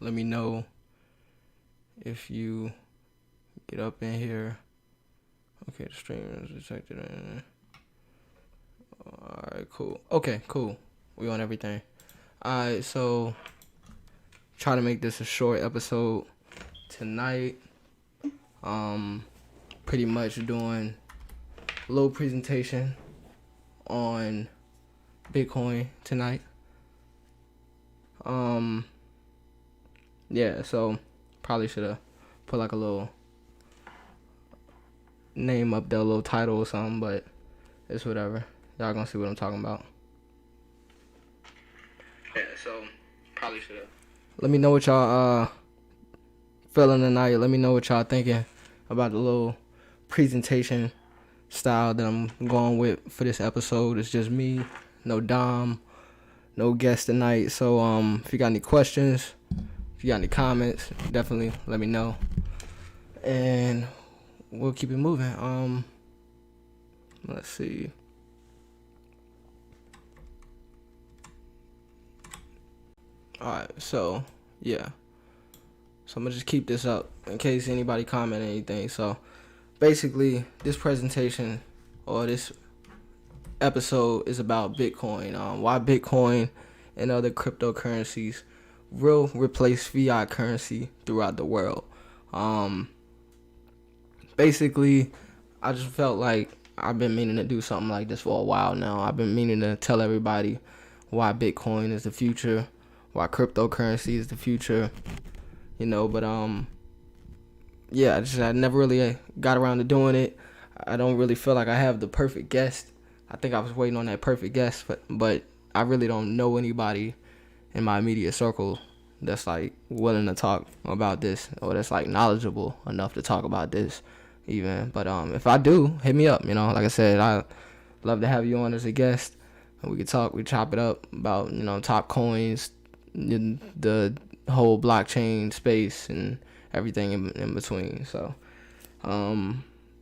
let me know if you get up in here. Okay, the stream is detected. Alright, cool. Okay, cool. We on everything. Alright, so try to make this a short episode tonight. Pretty much doing a little presentation on Bitcoin tonight. Yeah, so probably should have put like a little name up there, a little title or something, but it's whatever. Y'all gonna see what I'm talking about. Yeah, so probably should have. Let me know what y'all feeling tonight. Let me know what y'all thinking about the little presentation style that I'm going with for this episode. It's just me, no Dom, no guest tonight. So if you got any questions, if you got any comments, definitely let me know, and we'll keep it moving. Let's see. Alright, so yeah. So I'm gonna just keep this up in case anybody comment anything. So basically, this presentation or this episode is about Bitcoin. Why Bitcoin and other cryptocurrencies will replace fiat currency throughout the world. Basically, I just felt like I've been meaning to do something like this for a while now. I've been meaning to tell everybody why Bitcoin is the future, why cryptocurrency is the future, but yeah, I never really got around to doing it. I don't really feel like I have the perfect guest. I think I was waiting on that perfect guest, but I really don't know anybody in my immediate circle that's like willing to talk about this, or that's like knowledgeable enough to talk about this even. But if I do, hit me up. Like I said, I love to have you on as a guest, and we could talk, we chop it up about top coins, the whole blockchain space, and everything in between. So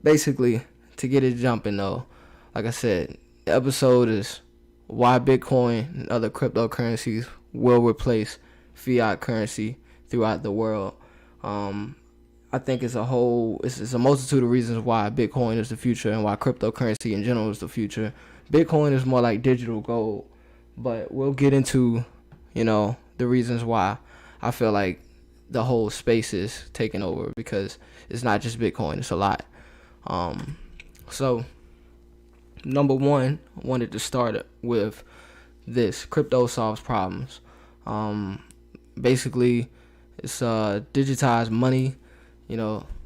basically, to get it jumping though, like I said, the episode is why Bitcoin and other cryptocurrencies will replace fiat currency throughout the world. I think it's a multitude of reasons why Bitcoin is the future and why cryptocurrency in general is the future. Bitcoin is more like digital gold, but we'll get into the reasons why I feel like the whole space is taking over, because it's not just Bitcoin, it's a lot. So number one, I wanted to start with this: crypto solves problems. Basically, it's digitized money.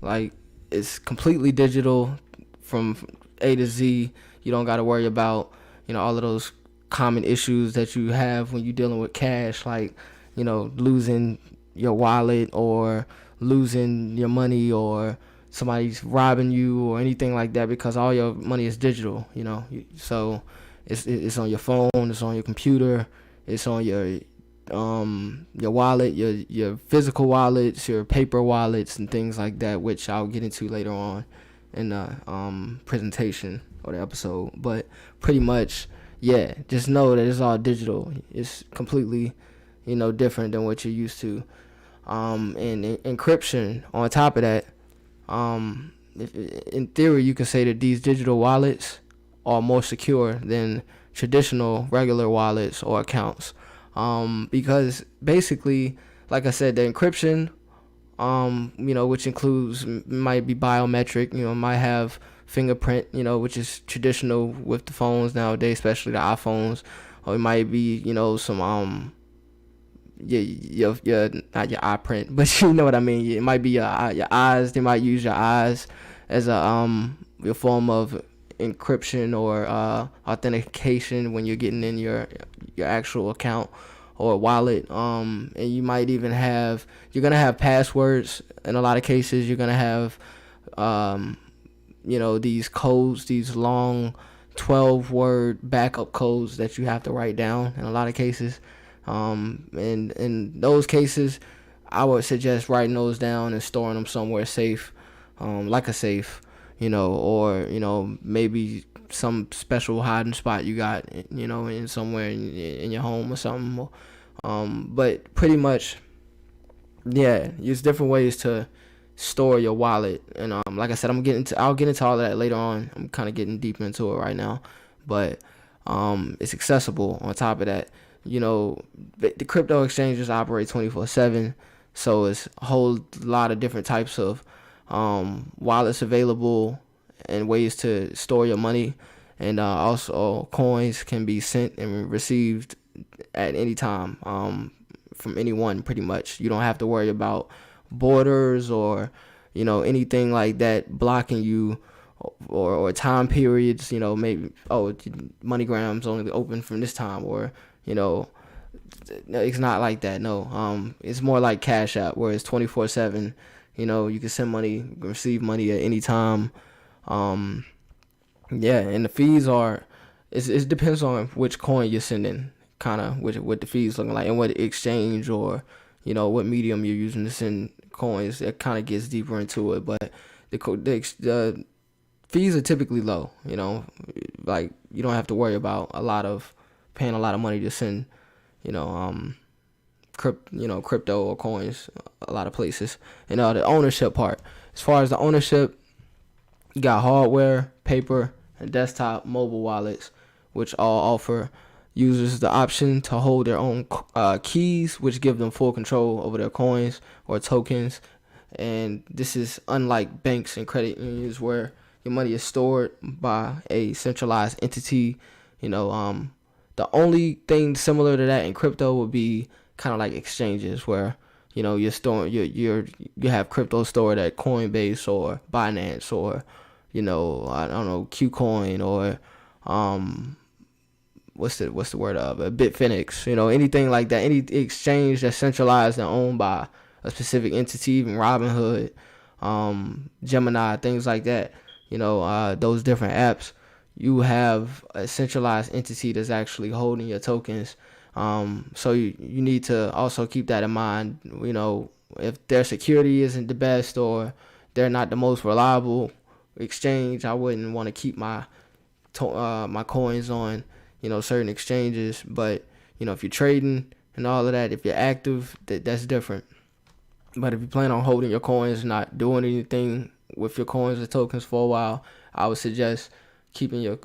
Like, it's completely digital from A to Z. You don't got to worry about all of those common issues that you have when you're dealing with cash, like losing your wallet or losing your money, or somebody's robbing you or anything like that, because all your money is digital. So it's on your phone, it's on your computer, it's on your wallet, your physical wallets, your paper wallets, and things like that, which I'll get into later on in the presentation or the episode. But pretty much, yeah, just know that it's all digital. It's completely different than what you're used to. And encryption on top of that. In theory, you can say that these digital wallets are more secure than traditional regular wallets or accounts, because basically, like I said, the encryption, which includes, might be biometric, might have fingerprint, which is traditional with the phones nowadays, especially the iPhones, or it might be some your not your eye print, but you know what I mean. It might be your eyes. They might use your eyes as your form of encryption or authentication when you're getting in your actual account or wallet. And you might even you're gonna have passwords. In a lot of cases, you're gonna have these codes, these long 12-word backup codes that you have to write down in a lot of cases. And in those cases, I would suggest writing those down and storing them somewhere safe, like a safe, or maybe some special hiding spot you got, in somewhere in your home or something. But pretty much, Yeah, use different ways to store your wallet. And like I said, I'll get into all of that later on. I'm kind of getting deep into it right now, but it's accessible. On top of that, you know, the crypto exchanges operate 24/7, so it's a whole lot of different types of wallets available and ways to store your money. And also, coins can be sent and received at any time from anyone, pretty much. You don't have to worry about borders or, anything like that blocking you, or time periods. Maybe, MoneyGram's only open from this time, or, no, it's not like that. No, it's more like Cash App, where it's 24/7. You can send money, receive money at any time. Yeah, and the fees are, it depends on which coin you're sending, kind of what the fees looking like, and what exchange, or what medium you're using to send coins. It kind of gets deeper into it, but the fees are typically low. Like, you don't have to worry about paying a lot of money to send, you know, um, crypto or coins a lot of places. And the ownership part, as far as the ownership, you got hardware, paper, and desktop mobile wallets, which all offer users the option to hold their own keys, which give them full control over their coins or tokens. And this is unlike banks and credit unions, where your money is stored by a centralized entity. The only thing similar to that in crypto would be kind of like exchanges, where you're storing you have crypto stored at Coinbase or Binance, or I don't know, Qcoin, or what's the word of it, Bitfinex, anything like that, any exchange that's centralized and owned by a specific entity, even Robinhood, Gemini, things like that. Those different apps, you have a centralized entity that's actually holding your tokens. So you need to also keep that in mind. If their security isn't the best, or they're not the most reliable exchange, I wouldn't want to keep my coins on certain exchanges. But if you're trading and all of that, if you're active, that's different. But if you plan on holding your coins, not doing anything with your coins or tokens for a while, I would suggest keeping your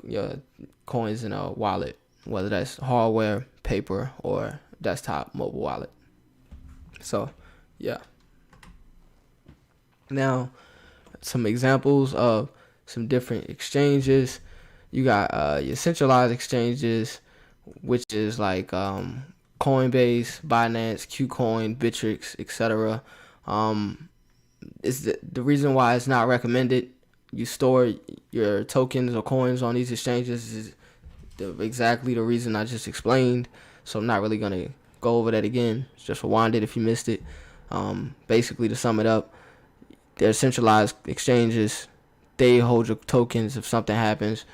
coins in a wallet, whether that's hardware, paper, or desktop mobile wallet. So, yeah. Now, some examples of some different exchanges. You got your centralized exchanges, which is like Coinbase, Binance, Qcoin, Bittrex, etc. Is the reason why it's not recommended you store your tokens or coins on these exchanges is exactly the reason I just explained. So I'm not really gonna go over that again. Just rewind it if you missed it. Basically, to sum it up, they're centralized exchanges. They hold your tokens. If something happens,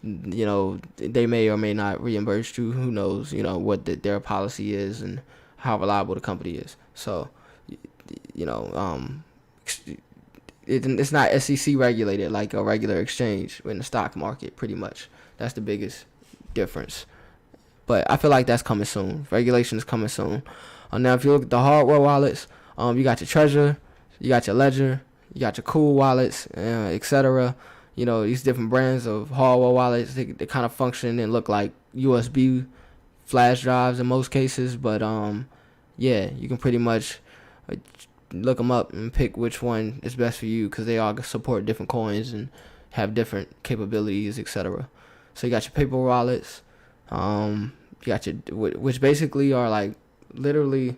they may or may not reimburse you. Who knows? What their policy is and how reliable the company is. So, it's not SEC regulated like a regular exchange in the stock market. Pretty much, that's the biggest difference. But I feel like that's coming soon. Regulation is coming soon. Now, if you look at the hardware wallets, you got your Treasure, you got your Ledger, you got your Cool wallets, etc. These different brands of hardware wallets, they kind of function and look like USB flash drives in most cases. But yeah, you can pretty much look them up and pick which one is best for you, because they all support different coins and have different capabilities, etc. So you got your paper wallets, you got your, which basically are like literally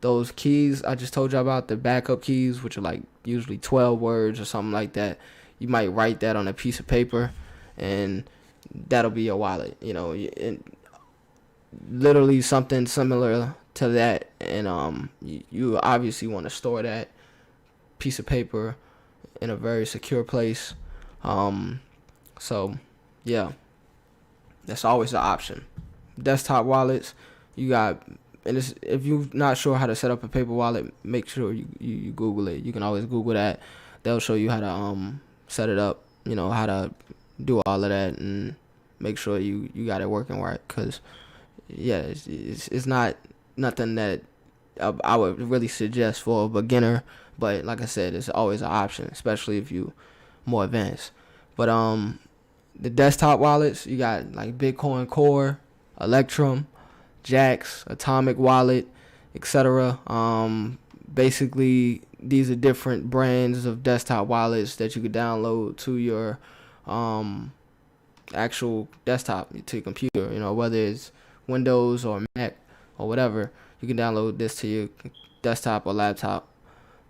those keys I just told you about, the backup keys, which are like usually 12 words or something like that. You might write that on a piece of paper, and that'll be your wallet. Literally something similar to that. And you obviously want to store that piece of paper in a very secure place. So yeah, that's always an option. Desktop wallets, you got, and if you're not sure how to set up a paper wallet, make sure you Google it. You can always Google that. They'll show you how to set it up, how to do all of that, and make sure you got it working right. Because yeah, it's not nothing that I would really suggest for a beginner. But like I said, it's always an option, especially if you more advanced. But the desktop wallets, you got like Bitcoin Core, Electrum, Jax, Atomic Wallet, etc. Basically, these are different brands of desktop wallets that you could download to your actual desktop, to your computer. Whether it's Windows or Mac or whatever, you can download this to your desktop or laptop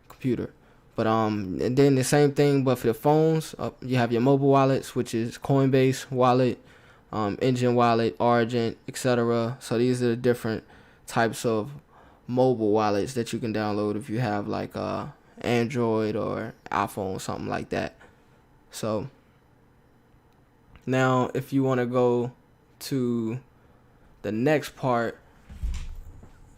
computer. But and then the same thing, but for the phones, you have your mobile wallets, which is Coinbase Wallet, Engine Wallet, Argent, etc. So these are the different types of mobile wallets that you can download if you have like Android or iPhone, something like that. So now, if you want to go to the next part,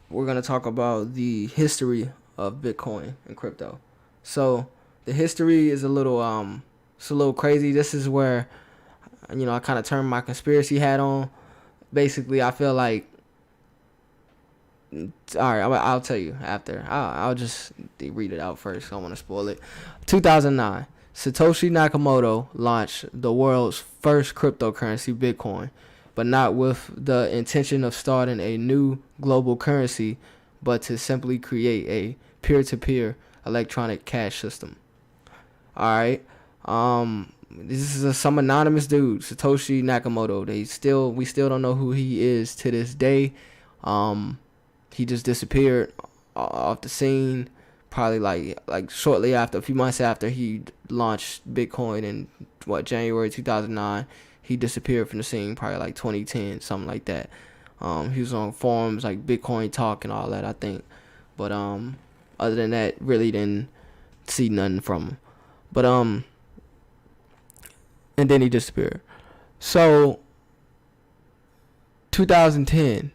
we're going to talk about the history of Bitcoin and crypto. So the history is a little crazy. This is where I kind of turn my conspiracy hat on. Basically, I feel like, all right, I'll tell you after. I'll just read it out first. I don't want to spoil it. 2009, Satoshi Nakamoto launched the world's first cryptocurrency, Bitcoin, but not with the intention of starting a new global currency, but to simply create a peer-to-peer electronic cash system. All right. This is some anonymous dude, Satoshi Nakamoto. We still don't know who he is to this day. He just disappeared off the scene, probably like shortly after, a few months after he launched Bitcoin in January 2009. He disappeared from the scene, probably like 2010, something like that. He was on forums like Bitcoin Talk and all that, I think. But other than that, really didn't see nothing from him. But and then he disappeared. So 2010,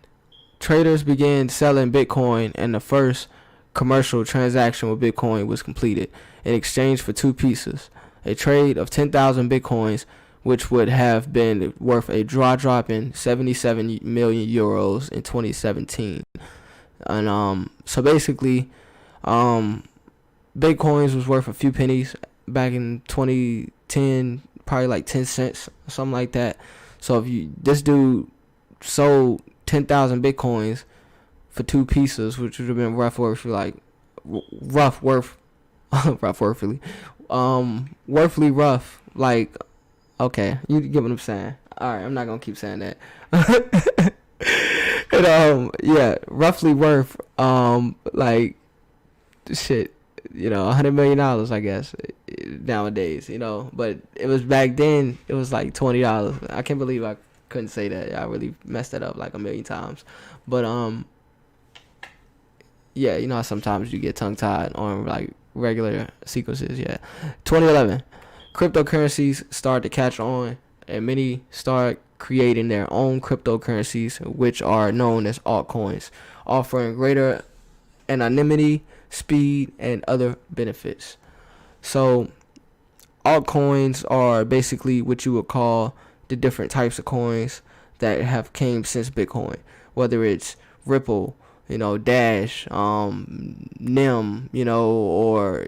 traders began selling Bitcoin, and the first commercial transaction with Bitcoin was completed in exchange for two pieces. A trade of 10,000 Bitcoins, which would have been worth a jaw-dropping 77 million euros in 2017. And so basically, Bitcoins was worth a few pennies back in 2010, probably like 10 cents, something like that. So if this dude sold 10,000 Bitcoins for two pieces, which would have been worthily rough, like, okay, you get what I'm saying. All right, I'm not gonna keep saying that. And yeah, roughly worth like shit, $100 million, I guess, nowadays, but it was back then, it was like $20. I can't believe I couldn't say that. I really messed that up like a million times. But yeah, how sometimes you get tongue tied on like regular sequences. Yeah. 2011, cryptocurrencies started to catch on, and many start creating their own cryptocurrencies, which are known as altcoins, offering greater anonymity, speed, and other benefits. So altcoins are basically what you would call the different types of coins that have came since Bitcoin, whether it's Ripple, Dash, NIM, or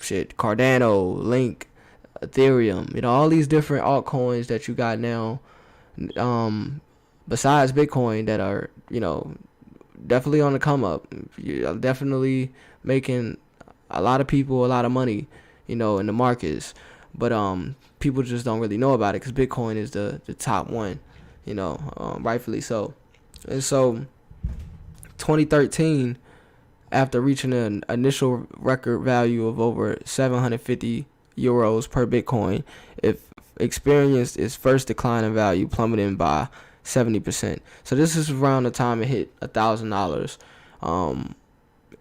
shit, Cardano, Link, Ethereum, all these different altcoins that you got now, besides Bitcoin, that are, definitely on the come up. You're definitely making a lot of people a lot of money, in the markets. But people just don't really know about it because Bitcoin is the top one, rightfully so. And so 2013, after reaching an initial record value of over 750 euros per Bitcoin, it experienced its first decline in value, plummeting by 70%. So this is around the time it hit $1,000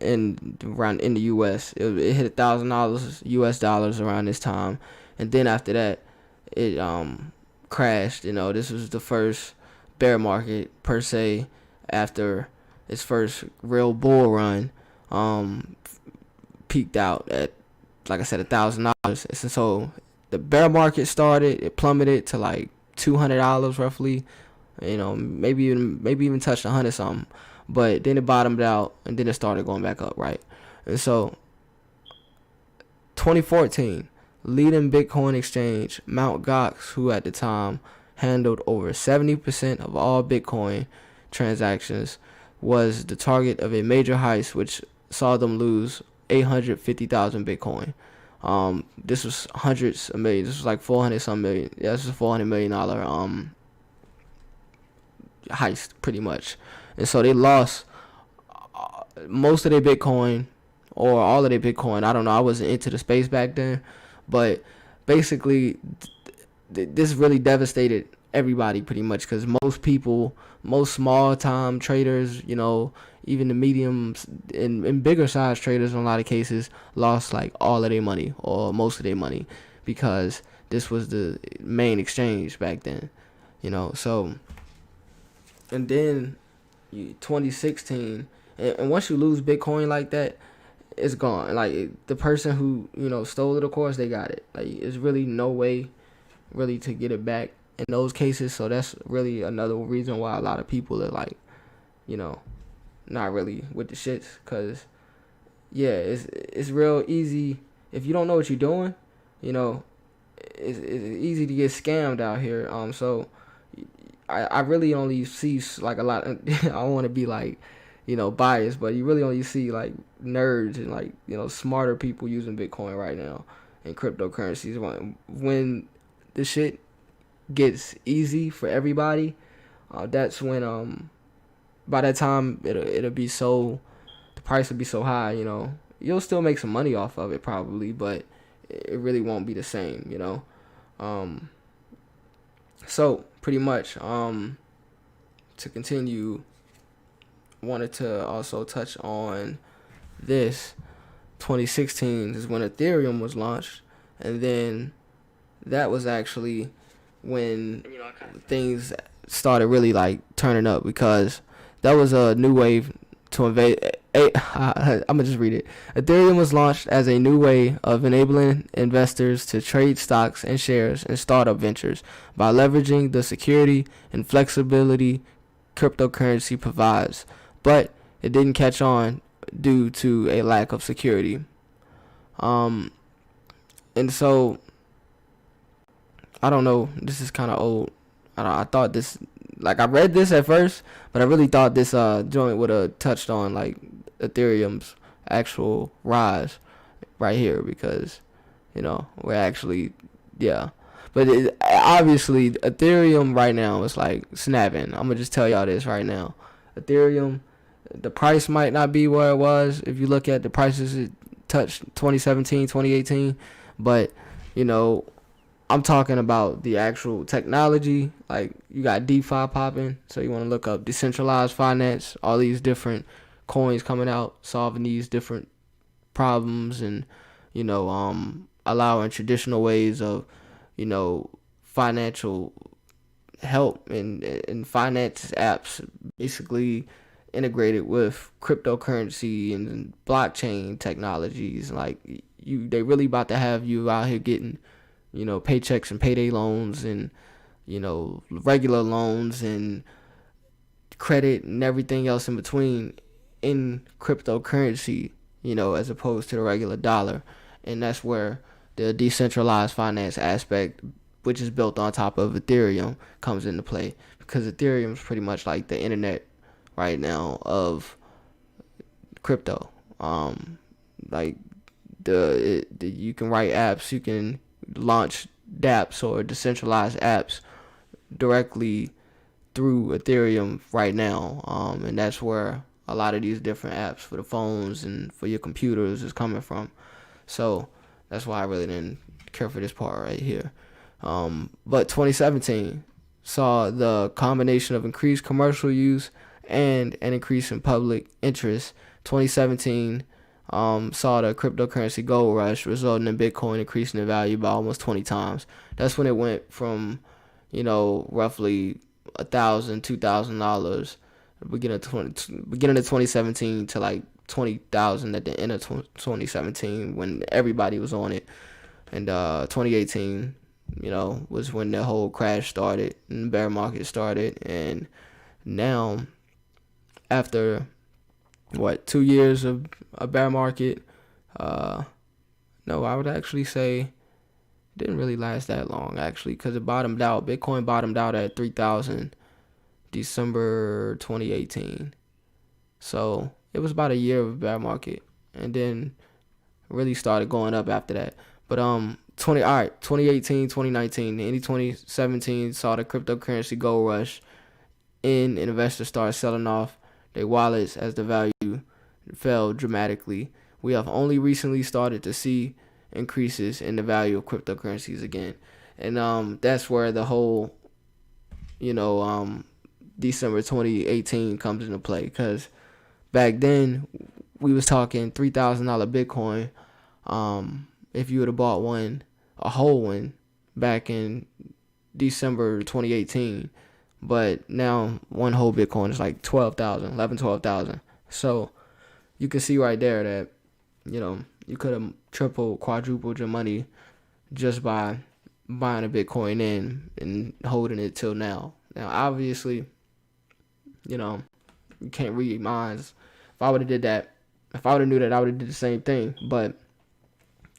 in the US. It hit $1,000 US dollars around this time. And then after that, it crashed. This was the first bear market per se after its first real bull run. Peaked out at, like I said, $1,000. And so the bear market started. It plummeted to like $200 roughly. Maybe even touched 100 something. but then it bottomed out and then it started going back up, right? And so 2014, leading Bitcoin exchange Mt. Gox, who at the time handled over 70% of all Bitcoin transactions, was the target of a major heist which saw them lose 850,000 Bitcoin. This was hundreds of millions. This was like 400 some million. Yeah, this was $400 million heist, pretty much. And so they lost most of their Bitcoin, or all of their Bitcoin. I don't know. I wasn't into the space back then, but basically, this really devastated everybody pretty much, because most people, most small time traders, even the mediums and bigger size traders in a lot of cases lost like all of their money or most of their money, because this was the main exchange back then, so. And then 2016, and once you lose Bitcoin like that, it's gone. Like, the person who stole it, of course they got it. Like, there's really no way really to get it back in those cases. So that's really another reason why a lot of people are like, not really with the shits, because it's real easy if you don't know what you're doing. It's easy to get scammed out here. So I really only see like a lot. I don't want to be like, biased, but you really only see like nerds and like, smarter people using Bitcoin right now and cryptocurrencies. When the shit gets easy for everybody, that's when by that time it'll be so, the price will be so high. You'll still make some money off of it probably, but it really won't be the same. So pretty much, to continue, wanted to also touch on this. 2016 is when Ethereum was launched, and then that was actually when things started really like turning up, because that was a new wave to invade. I'm gonna just read it. Ethereum was launched as a new way of enabling investors to trade stocks and shares in startup ventures by leveraging the security and flexibility cryptocurrency provides, but it didn't catch on due to a lack of security. And so I don't know. This is kind of old. I thought this, like, I read this at first, but I really thought this joint would have touched on like Ethereum's actual rise right here, because we're actually, but obviously Ethereum right now is like snapping. I'm gonna just tell y'all this right now. Ethereum, the price might not be where it was if you look at the prices it touched 2017, 2018, but I'm talking about the actual technology. Like, you got DeFi popping, so you want to look up decentralized finance, all these different coins coming out solving these different problems, and allowing traditional ways of financial help and finance apps basically integrated with cryptocurrency and blockchain technologies. Like, they really about to have you out here getting paychecks and payday loans and regular loans and credit and everything else in between in cryptocurrency, as opposed to the regular dollar. And that's where the decentralized finance aspect, which is built on top of Ethereum, comes into play, because Ethereum is pretty much like the internet right now of crypto. Like you can write apps, you can launch dApps or decentralized apps directly through Ethereum right now, and that's where a lot of these different apps for the phones and for your computers is coming from. So that's why I really didn't care for this part right here. But 2017 saw the combination of increased commercial use and an increase in public interest. 2017 saw the cryptocurrency gold rush, resulting in Bitcoin increasing in value by almost 20 times. That's when it went from, roughly $1,000-$2,000 beginning of 2017 to like 20,000 at the end of 2017 when everybody was on it. And 2018, was when the whole crash started and the bear market started. And now after 2 years of a bear market. No, I would actually say it didn't really last that long, actually, because it bottomed out. Bitcoin bottomed out at 3,000 December 2018. So it was about a year of a bear market, and then really started going up after that. But 2018, 2019, into 2017 saw the cryptocurrency gold rush, and investors started selling off their wallets as the value fell dramatically. We have only recently started to see increases in the value of cryptocurrencies again, and that's where the whole December 2018 comes into play, because back then we was talking $3,000 Bitcoin. If you would have bought a whole one, back in December 2018, but now one whole Bitcoin is like 12,000. So you can see right there that you could have tripled, quadrupled your money just by buying a Bitcoin in and holding it till now. Now, obviously, you can't read minds. If I would have did that, if I would have knew that, I would have did the same thing. But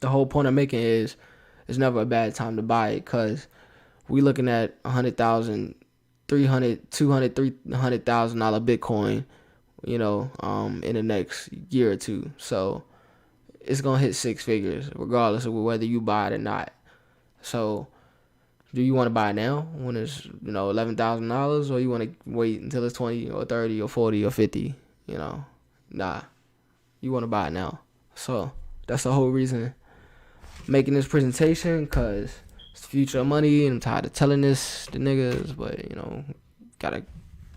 the whole point I'm making is it's never a bad time to buy it, because we looking at 100,000, 300, 200, $300,000 Bitcoin, in the next year or two. So it's gonna hit six figures regardless of whether you buy it or not. So do you want to buy it now when it's $11,000, or you want to wait until it's 20 or 30 or 40 or 50? Nah, you want to buy it now. So that's the whole reason making this presentation, because it's the future of money, and I'm tired of telling this to niggas, but gotta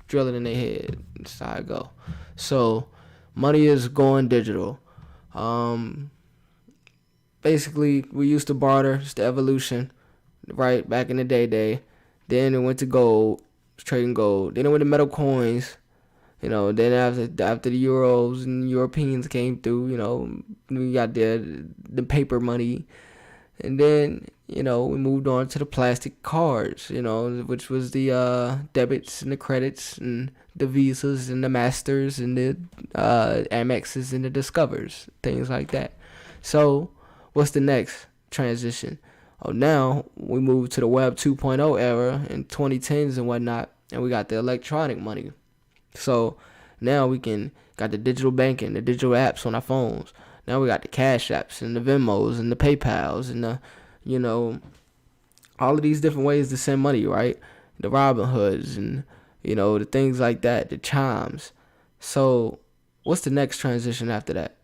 drill it in their head. That's how it go. So money is going digital. Basically, we used to barter. It's the evolution, right? Back in the day. Then it went to gold, trading gold. Then it went to metal coins. Then after the Euros and Europeans came through, we got the paper money. And then, we moved on to the plastic cards, which was the debits and the credits and the Visas and the Masters and the Amexes and the Discovers, things like that. So what's the next transition? Oh, now we move to the Web 2.0 era in 2010s and whatnot, and we got the electronic money. So now we got the digital banking, the digital apps on our phones. Now we got the Cash Apps and the Venmos and the PayPals and the, all of these different ways to send money, right? The Robin Hoods and, the things like that, the Chimes. So what's the next transition after that?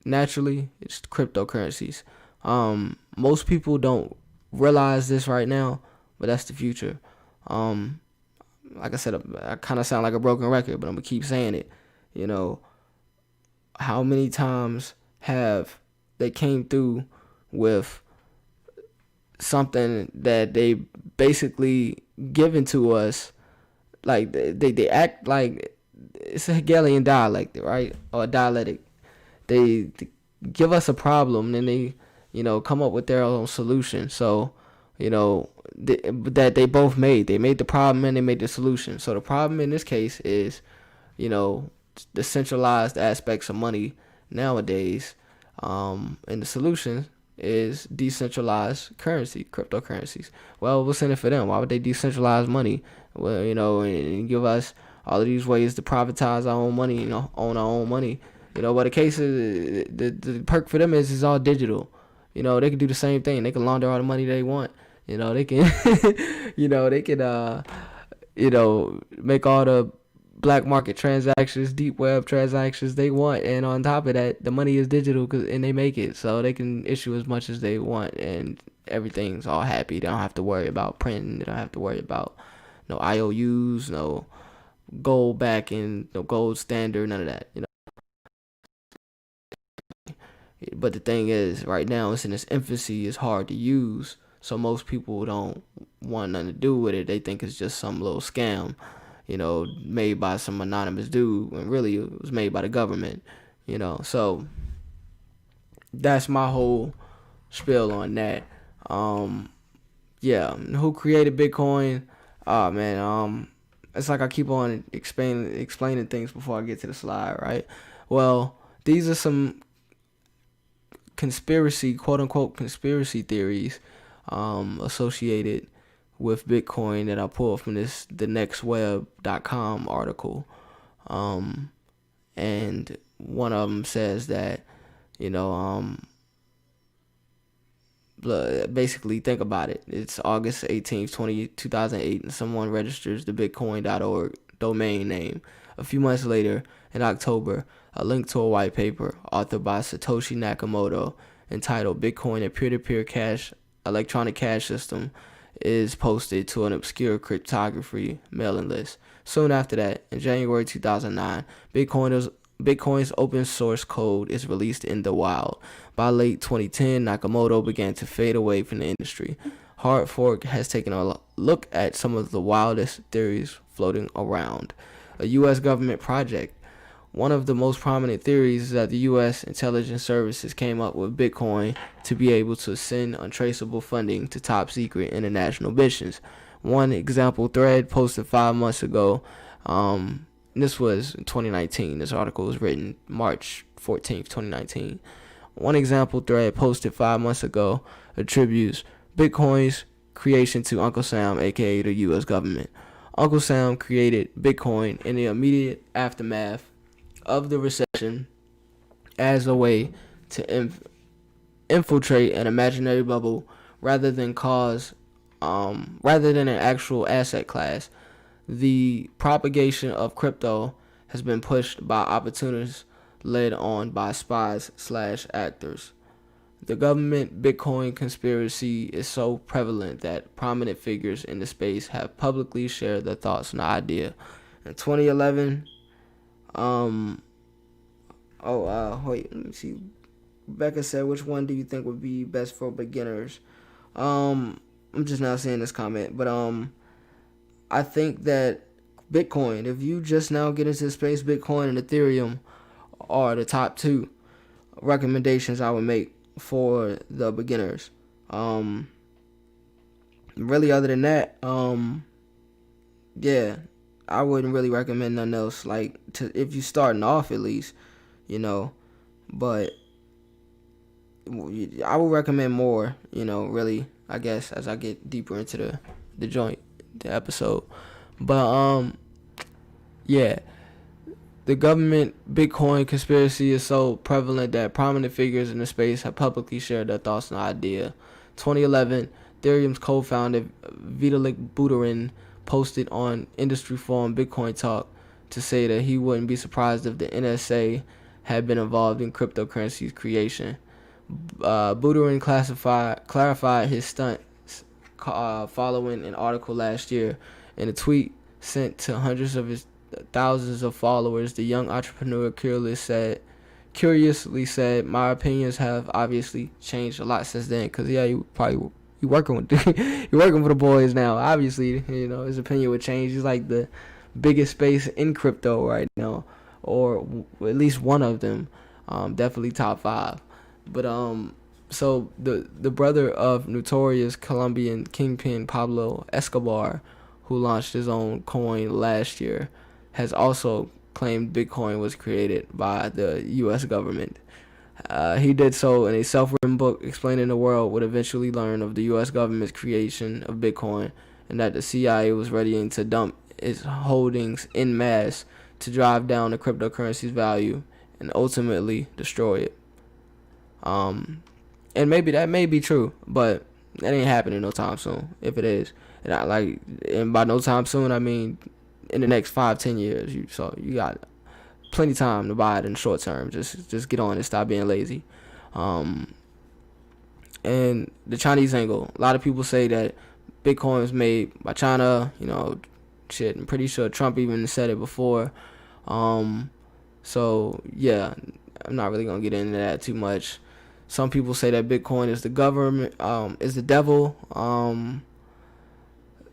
Naturally, it's cryptocurrencies. Most people don't realize this right now, but that's the future. Like I said, I kind of sound like a broken record, but I'm going to keep saying it. How many times have they came through with something that they basically given to us, like they act like it's a Hegelian dialect, right? Or a dialectic. They give us a problem, and they, come up with their own solution. So, that they both made. They made the problem and they made the solution. So the problem in this case is, the centralized aspects of money nowadays, and the solution is decentralized currency, cryptocurrencies. Well, what's in it for them? Why would they decentralize money? Well, and give us all of these ways to privatize our own money, own our own money. But the case is, the perk for them is it's all digital. They can do the same thing. They can launder all the money they want. They can, they can, make all the black market transactions, deep web transactions they want, and on top of that, the money is digital, and they make it so they can issue as much as they want, and everything's all happy. They don't have to worry about printing. They don't have to worry about no IOUs, no gold backing, no gold standard, none of that. But the thing is, right now it's in its infancy. It's hard to use, so most people don't want nothing to do with it. They think it's just some little scam, made by some anonymous dude, when really it was made by the government, So that's my whole spiel on that. Yeah, who created Bitcoin? Oh man, it's like I keep on explaining things before I get to the slide, right? Well, these are some conspiracy, quote unquote, conspiracy theories associated with Bitcoin that I pulled from this thenextweb.com article. And one of them says that, you know, basically think about it. It's August 18th, 2008, and someone registers the bitcoin.org domain name. A few months later, in October, a link to a white paper authored by Satoshi Nakamoto entitled Bitcoin, a peer-to-peer cash electronic cash system, is posted to an obscure cryptography mailing list. Soon after that, in January 2009, Bitcoin's open source code is released in the wild. By late 2010, Nakamoto began to fade away from the industry. Hard Fork has taken a look at some of the wildest theories floating around. A U.S. government project. One of the most prominent theories is that the U.S. intelligence services came up with Bitcoin to be able to send untraceable funding to top secret international missions. One example thread posted 5 months ago, this was in 2019. This article was written March 14th, 2019. One example thread posted 5 months ago attributes Bitcoin's creation to Uncle Sam, aka the U.S. government. Uncle Sam created Bitcoin in the immediate aftermath of the recession as a way to infiltrate an imaginary bubble rather than an actual asset class. The propagation of crypto has been pushed by opportunists led on by spies/actors. The government Bitcoin conspiracy is so prevalent that prominent figures in the space have publicly shared their thoughts on the idea. In 2011, wait, let me see. Becca said, which one do you think would be best for beginners? I'm just now seeing this comment, but I think that Bitcoin, if you just now get into the space, Bitcoin and Ethereum are the top two recommendations I would make for the beginners. Really, other than that, yeah, I wouldn't really recommend nothing else. Like, if you starting off at least, but I would recommend more, really, I guess, as I get deeper into the episode. But yeah, the government Bitcoin conspiracy is so prevalent that prominent figures in the space have publicly shared their thoughts on the idea. 2011, Ethereum's co-founder Vitalik Buterin posted on industry forum Bitcoin Talk to say that he wouldn't be surprised if the NSA had been involved in cryptocurrency's creation. Buterin clarified his stunt following an article last year. In a tweet sent to hundreds of his thousands of followers, the young entrepreneur curiously said, "My opinions have obviously changed a lot since then." Because you working with you're working for the boys now. Obviously, his opinion would change. He's like the biggest space in crypto right now, or at least one of them. Definitely top 5. But so the brother of notorious Colombian kingpin Pablo Escobar, who launched his own coin last year, has also claimed Bitcoin was created by the U.S. government. He did so in a self-written book explaining the world would eventually learn of the U.S. government's creation of Bitcoin and that the CIA was readying to dump its holdings en masse to drive down the cryptocurrency's value and ultimately destroy it. And maybe that may be true, but that ain't happening no time soon. If it is, and by no time soon, I mean in the next 5-10 years. You got plenty of time to buy it in the short term. Just get on and stop being lazy. And the Chinese angle. A lot of people say that Bitcoin was made by China. Shit. I'm pretty sure Trump even said it before. So yeah, I'm not really gonna get into that too much. Some people say that Bitcoin is the government, is the devil.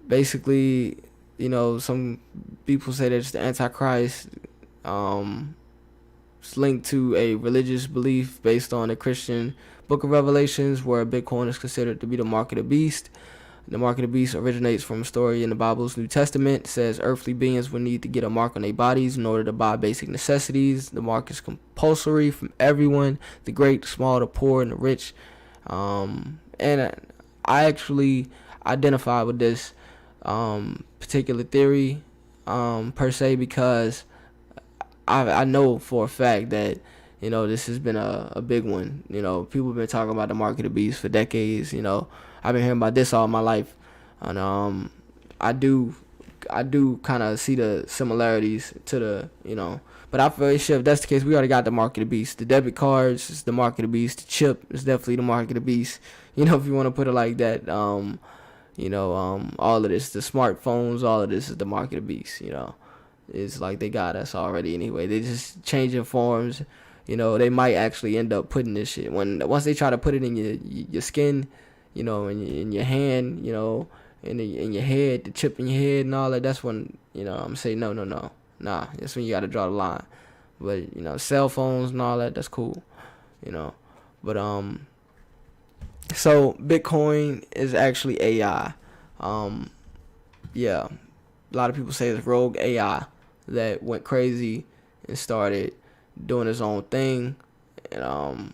Basically, some people say that it's the Antichrist. It's linked to a religious belief based on the Christian Book of Revelations, where Bitcoin is considered to be the mark of the beast. The mark of the beast originates from a story in the Bible's New Testament. It says earthly beings would need to get a mark on their bodies in order to buy basic necessities. The mark is compulsory from everyone, the great, the small, the poor, and the rich. And I actually identify with this particular theory per se, because I know for a fact that this has been a big one. People have been talking about the mark of the beast for decades. I've been hearing about this all my life, and I do kind of see the similarities to the. But I feel if that's the case, we already got the mark of the beast. The debit cards is the mark of the beast. The chip is definitely the mark of the beast. If you want to put it like that. All of this, the smartphones, all of this is the mark of the beast. It's like they got us already anyway. They just changing forms. They might actually end up putting this shit once they try to put it in your skin, in your hand, in your head, the chip in your head and all that. That's when I'm saying no. Nah, that's when you gotta draw the line. But cell phones and all that, that's cool. But so Bitcoin is actually AI. Yeah, a lot of people say it's rogue AI that went crazy and started doing its own thing. And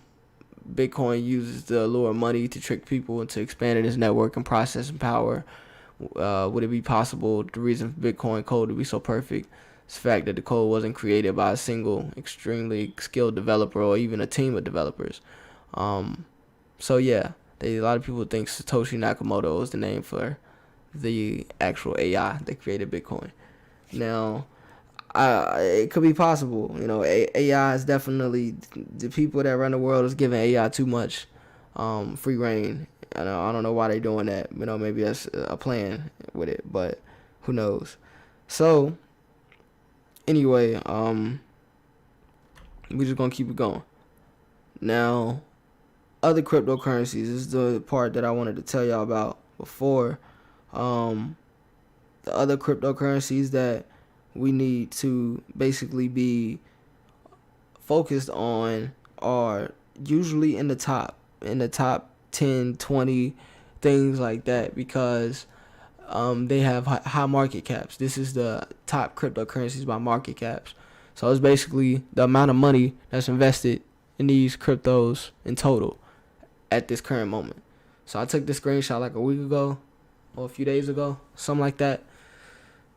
Bitcoin uses the allure of money to trick people into expanding its network and processing power. Would it be possible? The reason for Bitcoin code to be so perfect is the fact that the code wasn't created by a single extremely skilled developer or even a team of developers. So yeah, a lot of people think Satoshi Nakamoto is the name for the actual AI that created Bitcoin. Now, it could be possible. AI is definitely, the people that run the world is giving AI too much free reign. I don't know why they're doing that. Maybe that's a plan with it, but who knows? So anyway, we just gonna keep it going. Now, other cryptocurrencies, this is the part that I wanted to tell y'all about before. The other cryptocurrencies that we need to basically be focused on are usually in the top 10, 20, things like that, because they have high market caps. This is the top cryptocurrencies by market caps. So it's basically the amount of money that's invested in these cryptos in total at this current moment. So I took this screenshot like a week ago or a few days ago, something like that.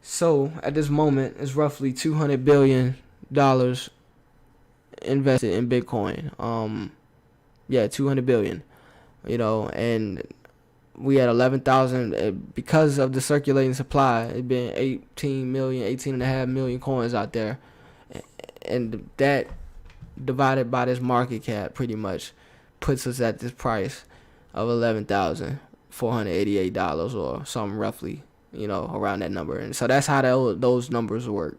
So at this moment, it's roughly $200 billion invested in Bitcoin. $200 billion. And we had 11,000 because of the circulating supply. It been 18.5 million coins out there, and that divided by this market cap pretty much puts us at this price of $11,488 or something roughly, around that number. And so that's how those numbers work.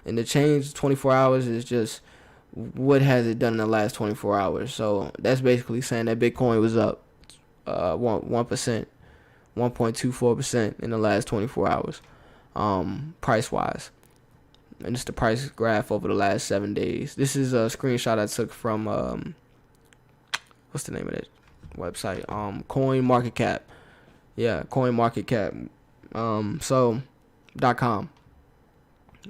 And the change 24 hours is just what has it done in the last 24 hours. So that's basically saying that Bitcoin was up 1%, 1.24% in the last 24 hours, price wise. And it's the price graph over the last 7 days. This is a screenshot I took from what's the name of that website? Coin Market Cap. Yeah, Coin Market Cap. .com.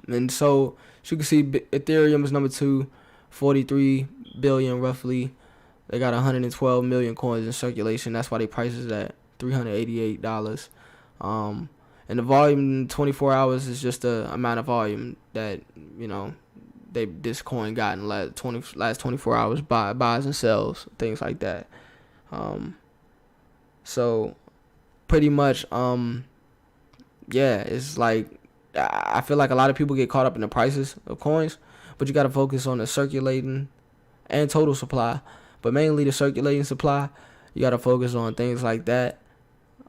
And so as you can see, Ethereum is number 2, 43 billion roughly. They got 112 million coins in circulation. That's why they price is at $388. And the volume in 24 hours is just the amount of volume that this coin got in the last 24 hours, buys and sells, things like that. So pretty much it's like, I feel like a lot of people get caught up in the prices of coins, but you got to focus on the circulating and total supply, but mainly the circulating supply. You got to focus on things like that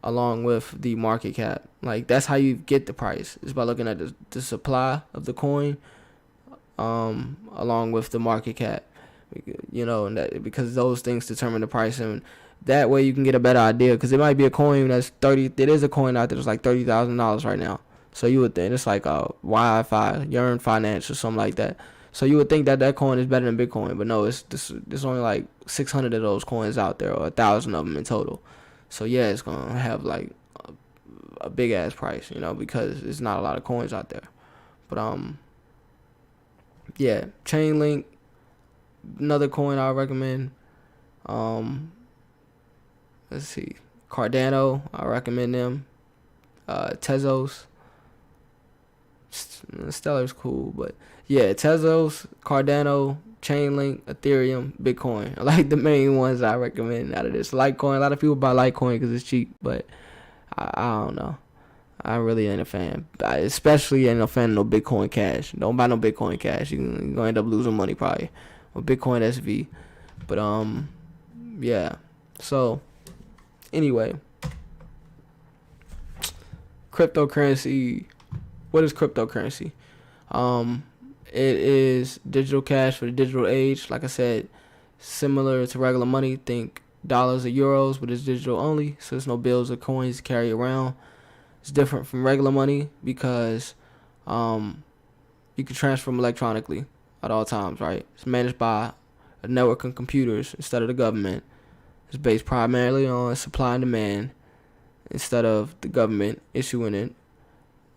along with the market cap. Like, that's how you get the price, is by looking at the supply of the coin along with the market cap, and that, because those things determine the price, and that way you can get a better idea, because it might be a coin that's there is a coin out there that's like $30,000 right now. So you would think it's like a Wi-Fi, Yearn Finance or something like that. So you would think that coin is better than Bitcoin, but no, there's only like 600 of those coins out there, or 1,000 of them in total. So yeah, it's gonna have like a big ass price, because there's not a lot of coins out there. But yeah, Chainlink, another coin I recommend. Let's see, Cardano, I recommend them. Tezos, Stellar's cool, but yeah, Tezos, Cardano, Chainlink, Ethereum, Bitcoin are like the main ones I recommend out of this. Litecoin, a lot of people buy Litecoin because it's cheap, but I don't know. I really ain't a fan. I especially ain't a fan of no Bitcoin Cash. Don't buy no Bitcoin Cash. You're gonna end up losing money probably. Or Bitcoin SV. But yeah. So anyway, cryptocurrency. What is cryptocurrency? It is digital cash for the digital age. Like I said, similar to regular money. Think dollars or euros, but it's digital only. So there's no bills or coins to carry around. It's different from regular money because you can transfer them electronically at all times, right? It's managed by a network of computers instead of the government. It's based primarily on supply and demand instead of the government issuing it.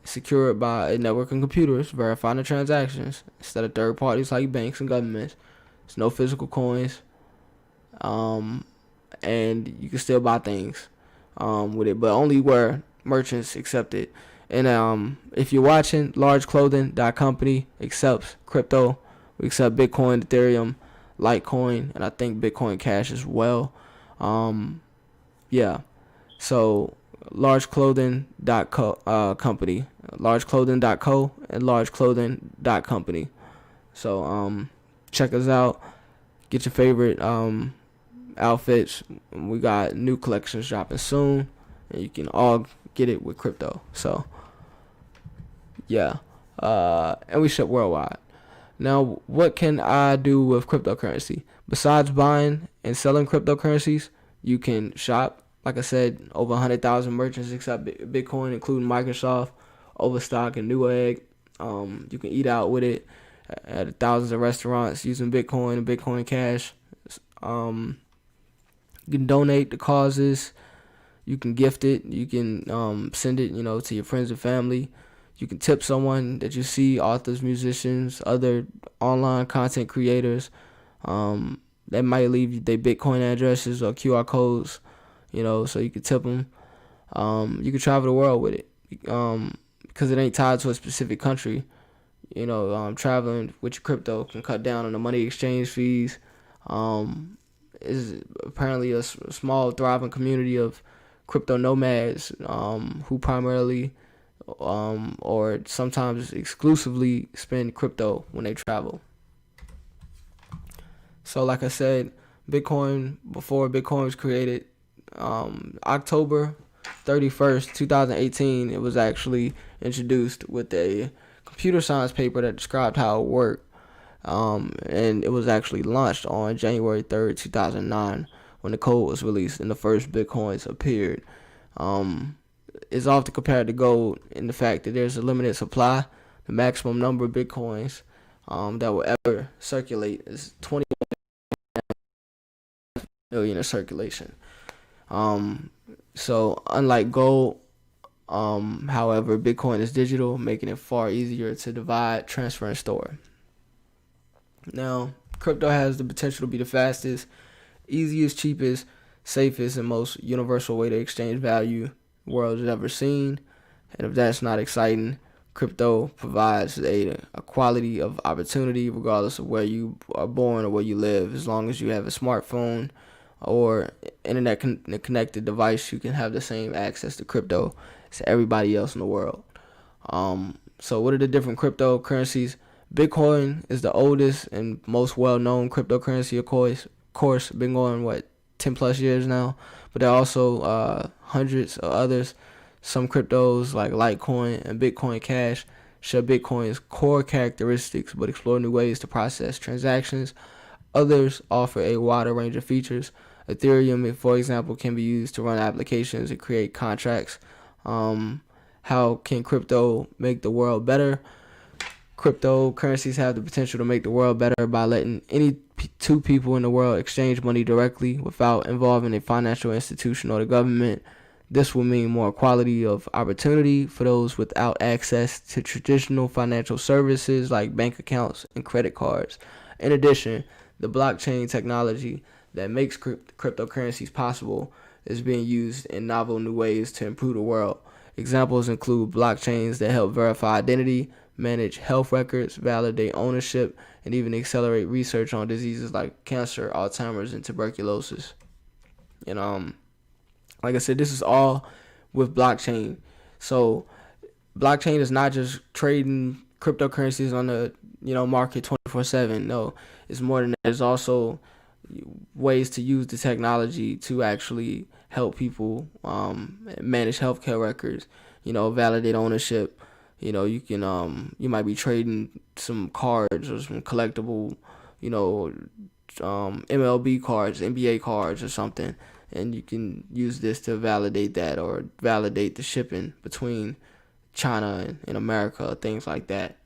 It's secured by a network of computers verifying the transactions instead of third parties like banks and governments. There's no physical coins, and you can still buy things with it, but only where merchants accept it. And if you're watching, LARGE accepts crypto. We accept Bitcoin, Ethereum, Litecoin, and I think Bitcoin Cash as well. Yeah. So LARGEClothing.company, LARGEClothing.co, and LARGEClothing.company. So check us out. Get your favorite outfits. We got new collections dropping soon, and you can all get it with crypto. So yeah, and we ship worldwide. Now, what can I do with cryptocurrency besides buying and selling cryptocurrencies? You can shop. Like I said, over 100,000 merchants accept Bitcoin, including Microsoft, Overstock, and Newegg. You can eat out with it at thousands of restaurants using Bitcoin and Bitcoin Cash. You can donate to causes. You can gift it. You can send it, to your friends and family. You can tip someone that you see, authors, musicians, other online content creators. They might leave their Bitcoin addresses or QR codes, so you can tip them. You can travel the world with it because it ain't tied to a specific country. Traveling with your crypto can cut down on the money exchange fees. Is apparently a small thriving community of crypto nomads who primarily or sometimes exclusively spend crypto when they travel. So like I said, Bitcoin, before Bitcoin was created, October 31st, 2018, it was actually introduced with a computer science paper that described how it worked. And it was actually launched on January 3rd, 2009, when the code was released and the first Bitcoins appeared. It's often compared to gold in the fact that there's a limited supply. The maximum number of Bitcoins that will ever circulate is 20 million in circulation. So unlike gold, however, Bitcoin is digital, making it far easier to divide, transfer, and store. Now, crypto has the potential to be the fastest, easiest, cheapest, safest, and most universal way to exchange value the world has ever seen. And if that's not exciting, crypto provides a quality of opportunity regardless of where you are born or where you live. As long as you have a smartphone or internet connected device, you can have the same access to crypto as everybody else in the world. So what are the different cryptocurrencies? Bitcoin is the oldest and most well-known cryptocurrency, of course, been going 10 plus years now, but there are also hundreds of others. Some cryptos like Litecoin and Bitcoin Cash share Bitcoin's core characteristics but explore new ways to process transactions. Others offer a wider range of features. Ethereum, for example, can be used to run applications and create contracts. How can crypto make the world better? Cryptocurrencies have the potential to make the world better by letting any two people in the world exchange money directly without involving a financial institution or the government. This will mean more quality of opportunity for those without access to traditional financial services like bank accounts and credit cards. In addition, the blockchain technology that makes cryptocurrencies possible is being used in novel new ways to improve the world. Examples include blockchains that help verify identity, manage health records, validate ownership, and even accelerate research on diseases like cancer, Alzheimer's, and tuberculosis. And like I said, this is all with blockchain. So blockchain is not just trading cryptocurrencies on the market 24/7. No, it's more than that. There's also ways to use the technology to actually help people manage healthcare records. Validate ownership. You can you might be trading some cards or some collectible, MLB cards, NBA cards, or something, and you can use this to validate that or validate the shipping between China and America, things like that.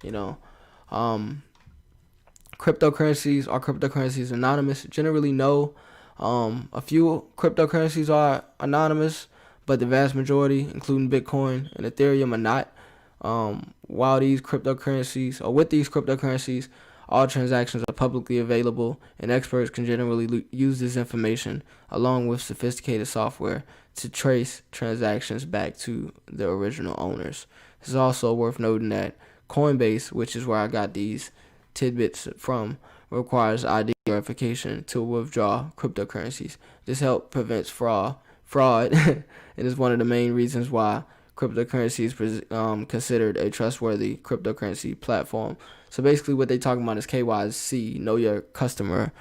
Cryptocurrencies anonymous? Generally, no. A few cryptocurrencies are anonymous, but the vast majority, including Bitcoin and Ethereum, are not. With these cryptocurrencies, all transactions are publicly available, and experts can generally use this information along with sophisticated software to trace transactions back to the original owners. This is also worth noting that Coinbase, which is where I got these tidbits from, requires ID verification to withdraw cryptocurrencies. This helps prevent fraud, and is one of the main reasons why cryptocurrency is considered a trustworthy cryptocurrency platform. So basically what they talking about is KYC, know your customer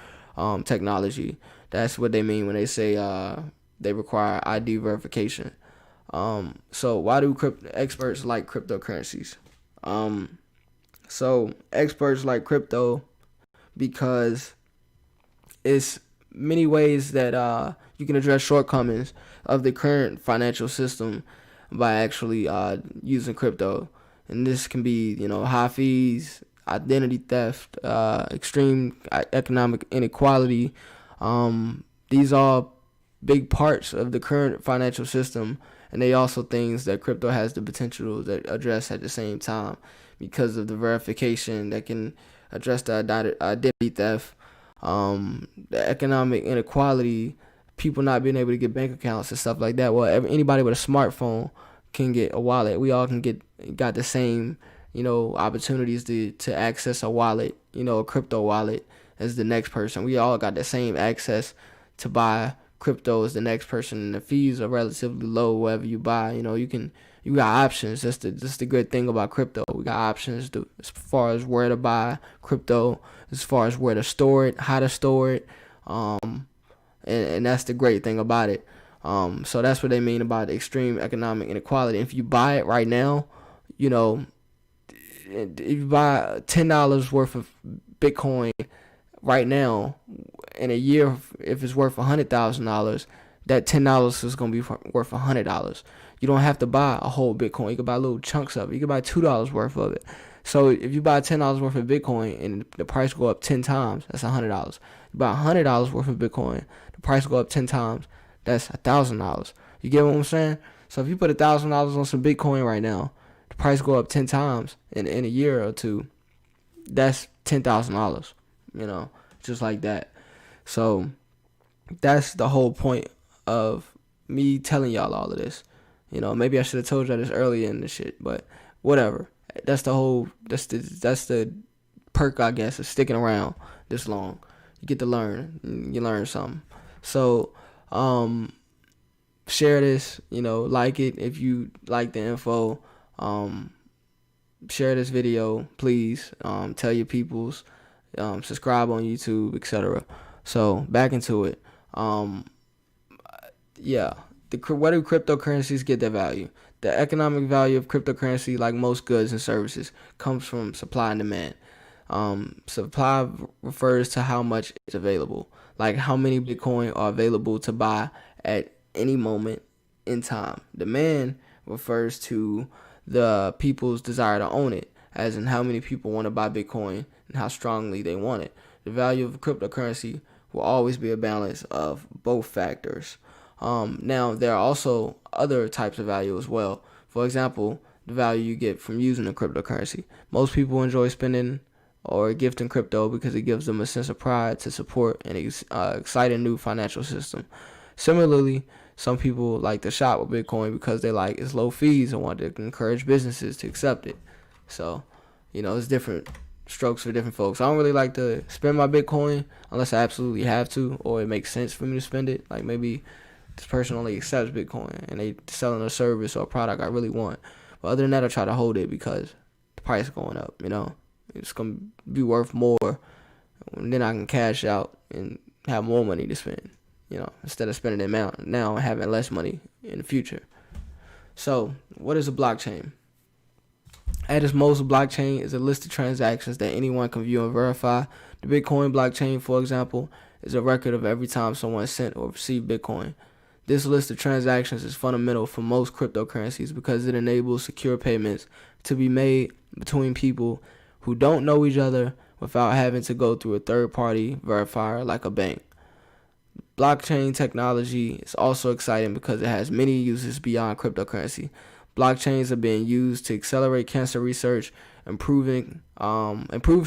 technology. That's what they mean when they say they require ID verification. So why do experts like cryptocurrencies? So experts like crypto because it's many ways that you can address shortcomings of the current financial system by actually using crypto. And this can be, high fees, identity theft, extreme economic inequality. These are big parts of the current financial system, and they also things that crypto has the potential to address at the same time because of the verification that can address the identity theft, the economic inequality, people not being able to get bank accounts and stuff like that. Well, anybody with a smartphone can get a wallet. We all got the same, opportunities to access a wallet, a crypto wallet as the next person. We all got the same access to buy crypto as the next person, and the fees are relatively low wherever you buy. You got options. That's the good thing about crypto. We got options as far as where to buy crypto, as far as where to store it, how to store it, and that's the great thing about it. So that's what they mean about extreme economic inequality. If you buy it right now, if you buy $10 worth of Bitcoin right now, in a year, if it's worth $100,000, that $10 is going to be worth $100. You don't have to buy a whole Bitcoin. You can buy little chunks of it. You can buy $2 worth of it. So if you buy $10 worth of Bitcoin and the price go up 10 times, that's $100. You buy $100 worth of Bitcoin, the price go up 10 times, that's $1,000. You get what I'm saying? So if you put $1,000 on some Bitcoin right now, the price go up 10 times in a year or two, that's $10,000. Just like that. So that's the whole point of me telling y'all all of this. Maybe I should have told y'all this earlier in the shit, but whatever. That's the perk, I guess, of sticking around this long. You get to learn. You learn something. So share this, like it if you like the info. Share this video, please. Tell your peoples. Subscribe on YouTube, etc. So back into it. Where do cryptocurrencies get their value? The economic value of cryptocurrency, like most goods and services, comes from supply and demand. Supply refers to how much is available, like how many Bitcoin are available to buy at any moment in time. Demand refers to the people's desire to own it, as in how many people want to buy Bitcoin and how strongly they want it. The value of cryptocurrency will always be a balance of both factors. Now, there are also other types of value as well. For example, the value you get from using a cryptocurrency. Most people enjoy spending or gifting crypto because it gives them a sense of pride to support an exciting new financial system. Similarly, some people like to shop with Bitcoin because they like its low fees and want to encourage businesses to accept it. So, it's different strokes for different folks. I don't really like to spend my Bitcoin unless I absolutely have to or it makes sense for me to spend it. Like maybe this person only accepts Bitcoin and they selling a service or a product I really want. But other than that, I try to hold it because the price is going up, It's going to be worth more. And then I can cash out and have more money to spend, instead of spending it now and having less money in the future. So, what is a blockchain? At its most, a blockchain is a list of transactions that anyone can view and verify. The Bitcoin blockchain, for example, is a record of every time someone sent or received Bitcoin. This list of transactions is fundamental for most cryptocurrencies because it enables secure payments to be made between people who don't know each other without having to go through a third-party verifier like a bank. Blockchain technology is also exciting because it has many uses beyond cryptocurrency. Blockchains are being used to accelerate cancer research, improve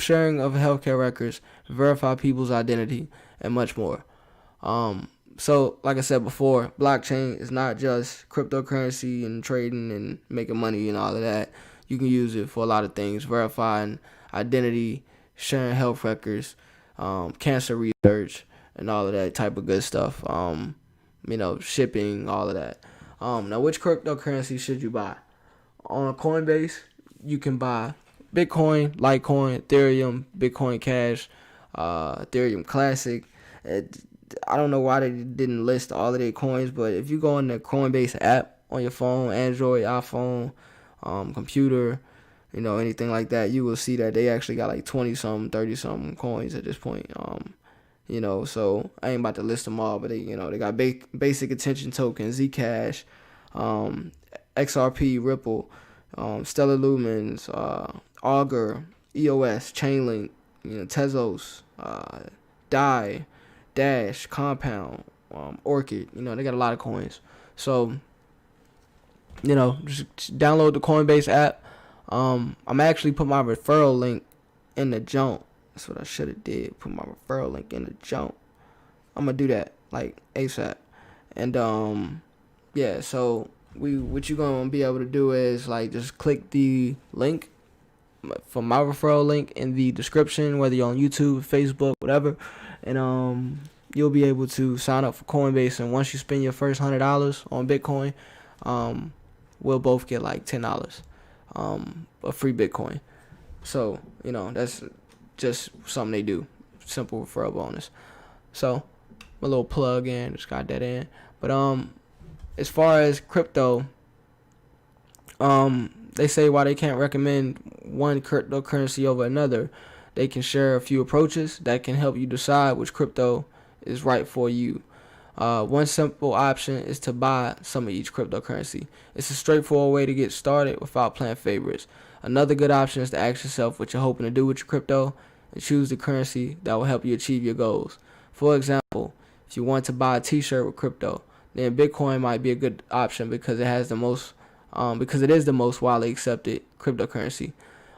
sharing of healthcare records, verify people's identity, and much more. So, like I said before, blockchain is not just cryptocurrency and trading and making money and all of that. You can use it for a lot of things, verifying identity, sharing health records, cancer research, and all of that type of good stuff. Shipping, all of that. Now, which cryptocurrency should you buy? On Coinbase, you can buy Bitcoin, Litecoin, Ethereum, Bitcoin Cash, Ethereum Classic. I don't know why they didn't list all of their coins, but if you go on the Coinbase app on your phone, Android, iPhone, computer, anything like that, you will see that they actually got like 20-something, 30-something coins at this point. So I ain't about to list them all, but they got basic attention token, Zcash, XRP, Ripple, Stellar Lumens, Augur, EOS, Chainlink, Tezos, DAI, Dash, Compound, Orchid. They got a lot of coins. So, just download the Coinbase app. I'm actually put my referral link in the junk. That's what I should have did. Put my referral link in the junk. I'm gonna do that like ASAP. And so what you gonna be able to do is like just click the link for my referral link in the description, whether you're on YouTube, Facebook, whatever, and you'll be able to sign up for Coinbase. And once you spend your first $100 on Bitcoin, we'll both get like $10 a free Bitcoin. So that's just something they do. Simple referral bonus. So a little plug in, just got that in. But as far as crypto, they say why they can't recommend one cryptocurrency over another. They can share a few approaches that can help you decide which crypto is right for you. One simple option is to buy some of each cryptocurrency. It's a straightforward way to get started without playing favorites. Another good option is to ask yourself what you're hoping to do with your crypto and choose the currency that will help you achieve your goals. For example, if you want to buy a t-shirt with crypto, then Bitcoin might be a good option because it is the most widely accepted cryptocurrency.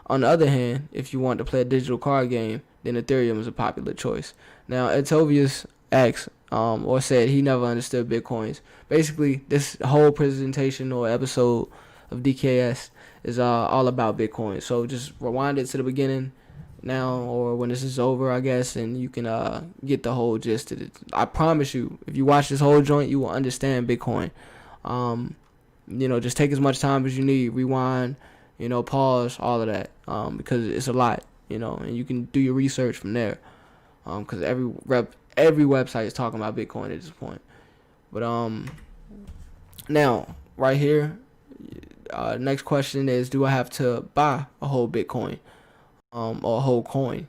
On the other hand, if you want to play a digital card game, then Ethereum is a popular choice. Now, Etovius asked or said he never understood Bitcoins. Basically, this whole presentation or episode of DKS is all about Bitcoin. So just rewind it to the beginning now or when this is over, I guess, and you can get the whole gist of it. I promise you, if you watch this whole joint, you will understand Bitcoin. Just take as much time as you need. Rewind, pause, all of that, because it's a lot, and you can do your research from there, because every website is talking about Bitcoin at this point. But now right here, next question is, do I have to buy a whole Bitcoin, or a whole coin?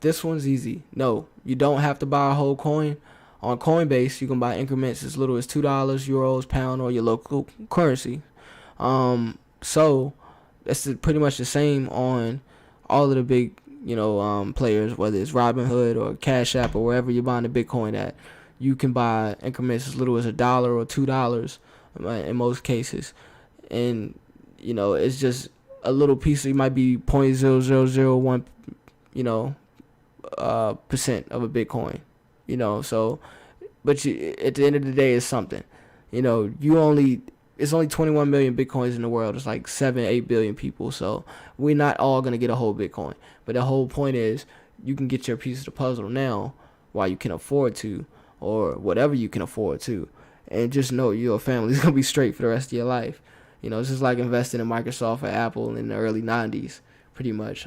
This one's easy. No, you don't have to buy a whole coin. On Coinbase, you can buy increments as little as $2, euros, pound, or your local currency. So that's pretty much the same on all of the big, players, whether it's Robinhood or Cash App or wherever you're buying the Bitcoin at. You can buy increments as little as $1 or $2 in most cases. And it's just a little piece. It might be 0.0001 percent of a Bitcoin. So, but at the end of the day, it's something. It's only 21 million Bitcoins in the world. It's like 7-8 billion people. So we're not all gonna get a whole Bitcoin. But the whole point is, you can get your piece of the puzzle now while you can afford to, or whatever you can afford to, and just know your family's gonna be straight for the rest of your life. It's just like investing in Microsoft or Apple in the early 90s, pretty much.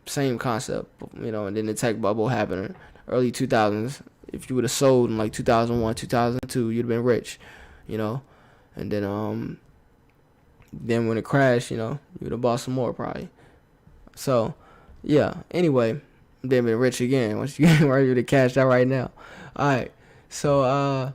Same concept, and then the tech bubble happened in early 2000s. If you would have sold in like 2001, 2002, you'd have been rich, and then when it crashed, you would have bought some more probably. So, yeah, anyway, then been rich again once you get ready to cash out right now. All right, so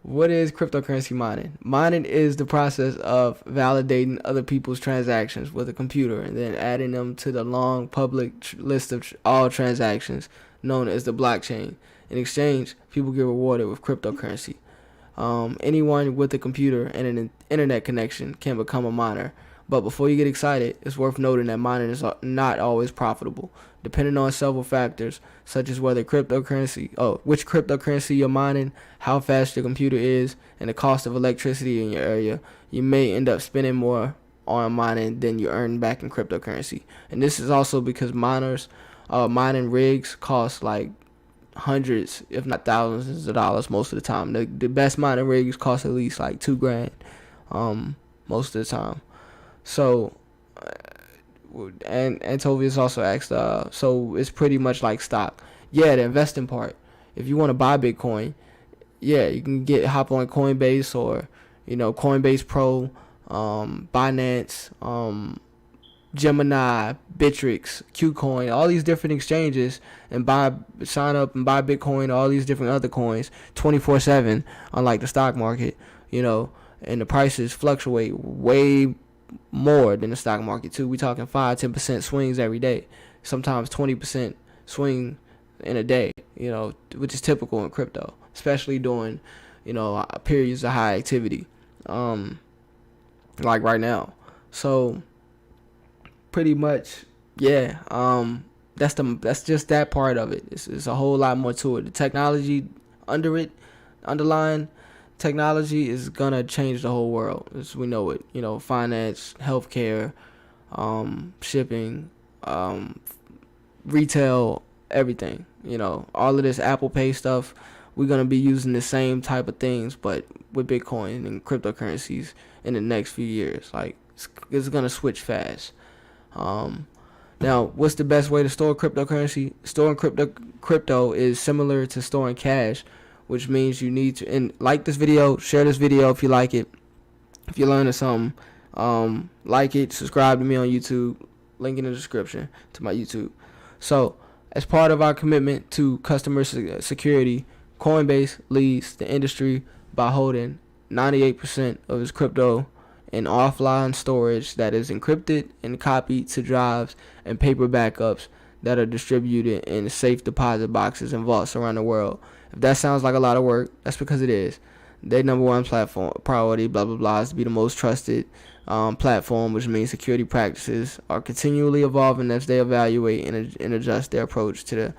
what is cryptocurrency mining? Mining is the process of validating other people's transactions with a computer and then adding them to the long public list of all transactions known as the blockchain. In exchange, people get rewarded with cryptocurrency. Anyone with a computer and an internet connection can become a miner. But before you get excited, it's worth noting that mining is not always profitable, depending on several factors, such as which cryptocurrency you're mining, how fast your computer is, and the cost of electricity in your area. You may end up spending more on mining than you earn back in cryptocurrency. And this is also because mining rigs cost like hundreds, if not thousands of dollars most of the time. The best mining rigs cost at least like $2,000 most of the time. So, and Tovius also asked, so it's pretty much like stock. Yeah, the investing part. If you want to buy Bitcoin, yeah, you can hop on Coinbase or, Coinbase Pro, Binance, Gemini, Bittrex, Qcoin, all these different exchanges, and sign up and buy Bitcoin, all these different other coins 24/7, unlike the stock market, and the prices fluctuate way more than the stock market too. We talking 5-10% swings every day, sometimes 20% swing in a day, which is typical in crypto, especially during periods of high activity, like right now. So pretty much, yeah, that's just that part of it. It's a whole lot more to it. The technology underlying technology is gonna change the whole world as we know it. Finance, healthcare, shipping, retail, everything. All of this Apple Pay stuff, we're gonna be using the same type of things, but with Bitcoin and cryptocurrencies in the next few years. Like it's gonna switch fast. Now, what's the best way to store cryptocurrency? Storing crypto is similar to storing cash, which means you need to, and like this video, share this video if you like it. If you're learning something, like it, subscribe to me on YouTube, link in the description to my YouTube. So, as part of our commitment to customer security, Coinbase leads the industry by holding 98% of its crypto in offline storage that is encrypted and copied to drives and paper backups that are distributed in safe deposit boxes and vaults around the world. If that sounds like a lot of work, that's because it is. Their number one platform priority, blah blah blah, is to be the most trusted platform, which means security practices are continually evolving as they evaluate and adjust their approach to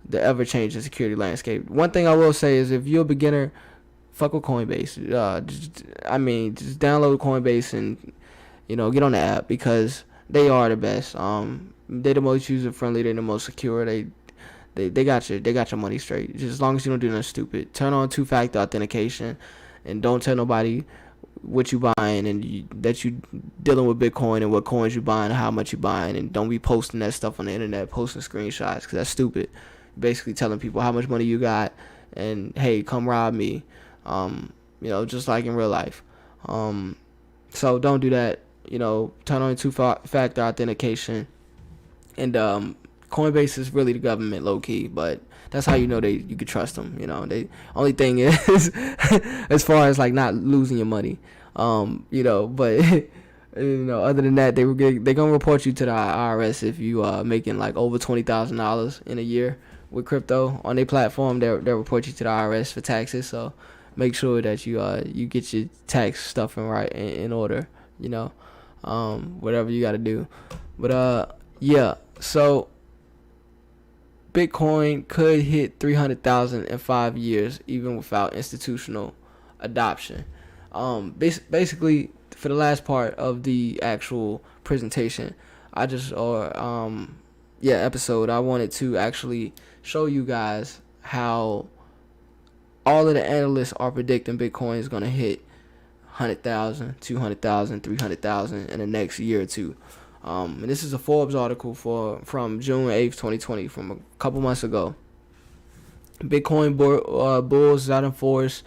the ever-changing security landscape. One thing I will say is, if you're a beginner, fuck with Coinbase. Just download Coinbase and get on the app, because they are the best. They're the most user friendly. They're the most secure. They got your money straight. Just as long as you don't do nothing stupid. Turn on 2-factor authentication, and don't tell nobody what you buying and that you dealing with Bitcoin and what coins you buying and how much you buying, and don't be posting that stuff on the internet, posting screenshots, because that's stupid. Basically telling people how much money you got and, hey, come rob me. Just like in real life. So don't do that. Turn on 2-factor authentication. And Coinbase is really the government, low key, but that's how you could trust them. They only thing is as far as like not losing your money. But other than that, they're gonna report you to the IRS if you are making like over $20,000 in a year with crypto on their platform. They'll report you to the IRS for taxes. So make sure that you get your tax stuff in order, whatever you got to do. But yeah, so Bitcoin could hit 300,000 in 5 years even without institutional adoption. Basically, for the last part of the actual presentation, episode, I wanted to actually show you guys how all of the analysts are predicting Bitcoin is going to hit 100,000, 200,000, 300,000 in the next year or two. And this is a Forbes article from June 8th, 2020, from a couple months ago. Bitcoin bulls is out in force,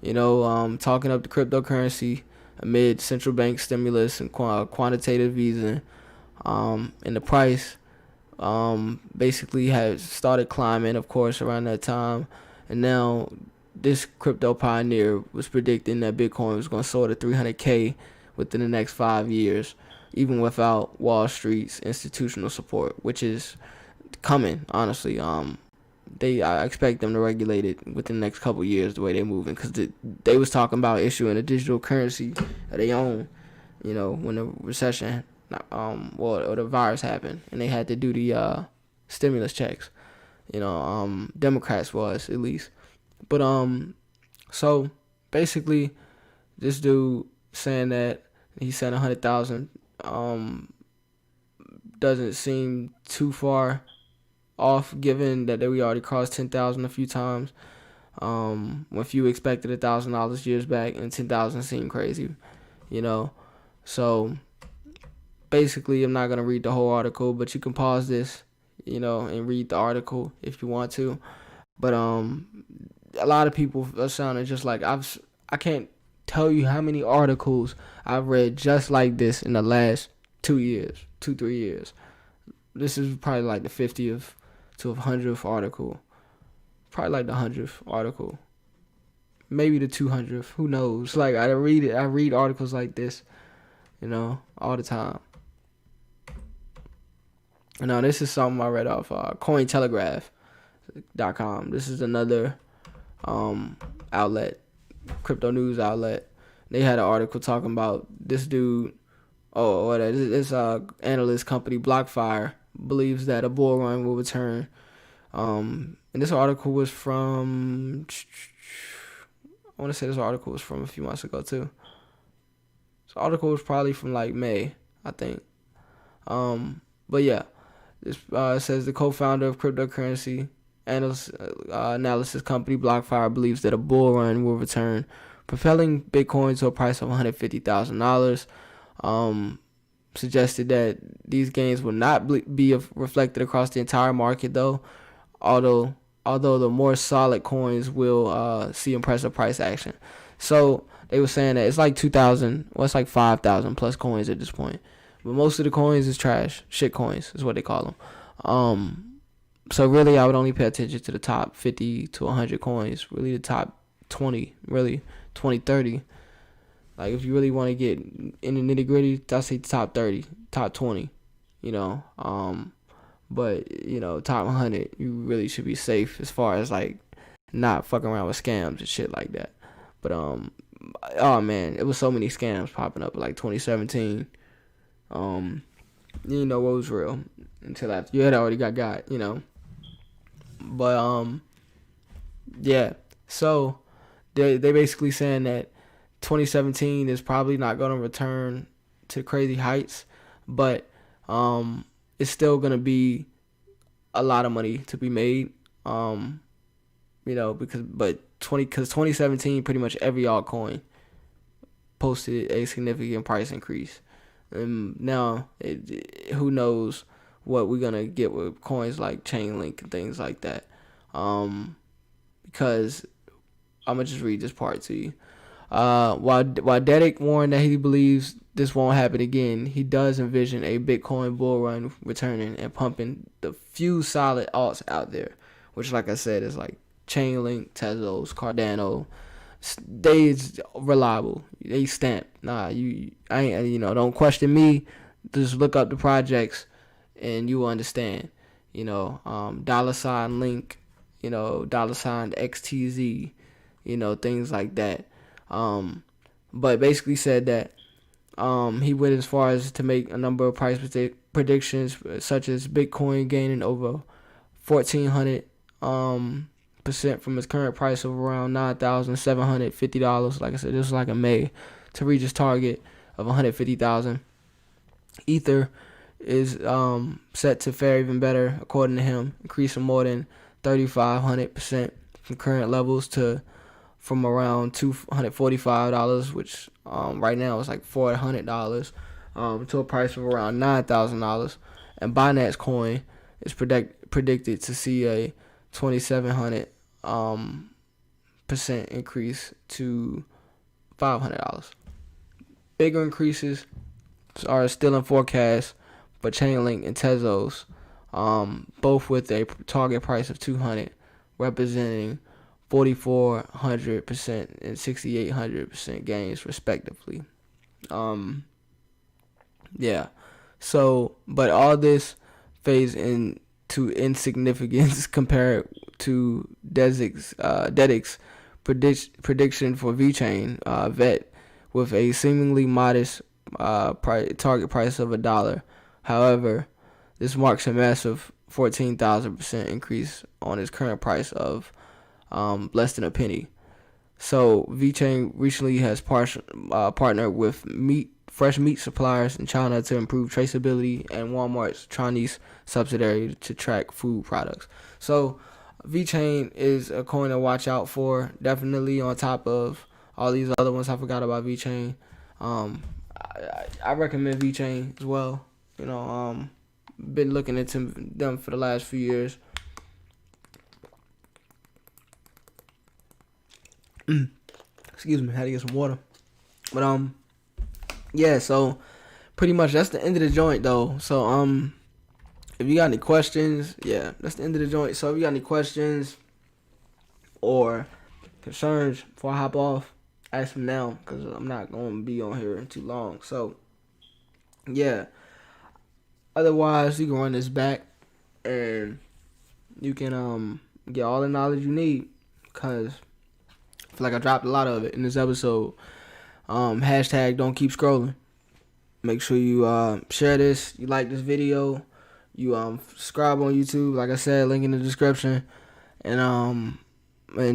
talking up the cryptocurrency amid central bank stimulus and quantitative easing. And the price basically has started climbing, of course, around that time. And now this crypto pioneer was predicting that Bitcoin was going to soar to 300K within the next 5 years, even without Wall Street's institutional support, which is coming, honestly. I expect them to regulate it within the next couple of years, the way they're moving, because they was talking about issuing a digital currency of their own, when the recession, or the virus happened, and they had to do the stimulus checks. Democrats was, at least. But so basically, this dude saying that he said 100,000 doesn't seem too far off, given that we already crossed 10,000 a few times. If you expected $1,000 years back, and 10,000 seemed crazy, So basically, I'm not gonna read the whole article, but you can pause this, and read the article if you want to. But a lot of people are sounding just like I can't tell you how many articles I've read just like this in the last 3 years. This is probably like the 50th to 100th article. Probably like the 100th article. Maybe the 200th. Who knows? Like, I read articles like this, all the time. Now, this is something I read off Cointelegraph.com. This is another outlet, crypto news outlet. They had an article talking about this dude. This analyst company, BlockFi, believes that a bull run will return. And this article was from, I want to say this article was from a few months ago too. This article was probably from like May, I think. But yeah, this says the co-founder of cryptocurrency analysis company BlockFi believes that a bull run will return, propelling Bitcoin to a price of $150,000. Suggested that these gains will not be reflected across the entire market, though. Although the more solid coins will see impressive price action. So they were saying that it's like 2,000, it's like 5,000 plus coins at this point. But most of the coins is trash. Shit coins is what they call them. So really, I would only pay attention to the top 50 to 100 coins. Really, the top 20, really 20, 30. Like, if you really want to get in the nitty gritty, I'd say top 30, top 20, but, top 100, you really should be safe as far as, like, not fucking around with scams and shit like that. But, oh, man, it was so many scams popping up, like, 2017. You didn't know what was real until after you had already got, But, yeah, so they basically saying that 2017 is probably not going to return to crazy heights, but it's still going to be a lot of money to be made, because 2017 pretty much every altcoin posted a significant price increase, and now who knows what we're going to get with coins like Chainlink and things like that, because I'm going to just read this part to you. While Dedick warned that he believes this won't happen again, he does envision a Bitcoin bull run returning and pumping the few solid alts out there, which, like I said, is like Chainlink, Tezos, Cardano. They is reliable. They stamp. Don't question me. Just look up the projects and you will understand. $Link, $XTZ. things like that. But basically said that he went as far as to make a number of price predictions, such as Bitcoin gaining over 1,400 percent from its current price of around $9,750. Like I said, this was like in May, to reach its target of 150,000. Ether is set to fare even better, according to him, increasing more than 3,500% from current levels from around $245, which right now is like $400, to a price of around $9,000. And Binance Coin is predicted to see a 2,700 percent increase to $500. Bigger increases are still in forecast, but Chainlink and Tezos, both with a target price of 200, representing 4,400% and 6,800% gains respectively. Yeah. So, but all this fades into insignificance compared to Dedic's prediction for VeChain VET, with a seemingly modest target price of $1. However, this marks a massive 14,000% increase on its current price of less than a penny. So VeChain recently has partnered with fresh meat suppliers in China to improve traceability, and Walmart's Chinese subsidiary to track food products. So VeChain is a coin to watch out for, definitely on top of all these other ones. I forgot about VeChain. I recommend VeChain as well. Been looking into them for the last few years. Excuse me, had to get some water. But yeah, so pretty much that's the end of the joint though. So if you got any questions, yeah, that's the end of the joint. So if you got any questions or concerns before I hop off, ask them now, because I'm not going to be on here too long. So yeah, otherwise you can run this back and you can get all the knowledge you need, because I feel like I dropped a lot of it in this episode. Hashtag don't keep scrolling. Make sure you share this, you like this video, you subscribe on YouTube, like I said, link in the description, and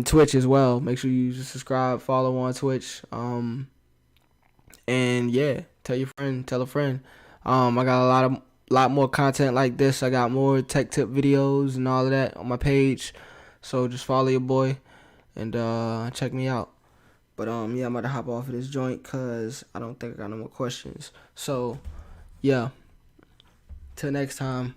Twitch as well. Make sure you subscribe, follow on Twitch, and yeah, tell your friend, tell a friend. I got a lot more content like this. I got more tech tip videos and all of that on my page, so just follow your boy and check me out. But yeah, I'm about to hop off of this joint because I don't think I got no more questions. So yeah, till next time.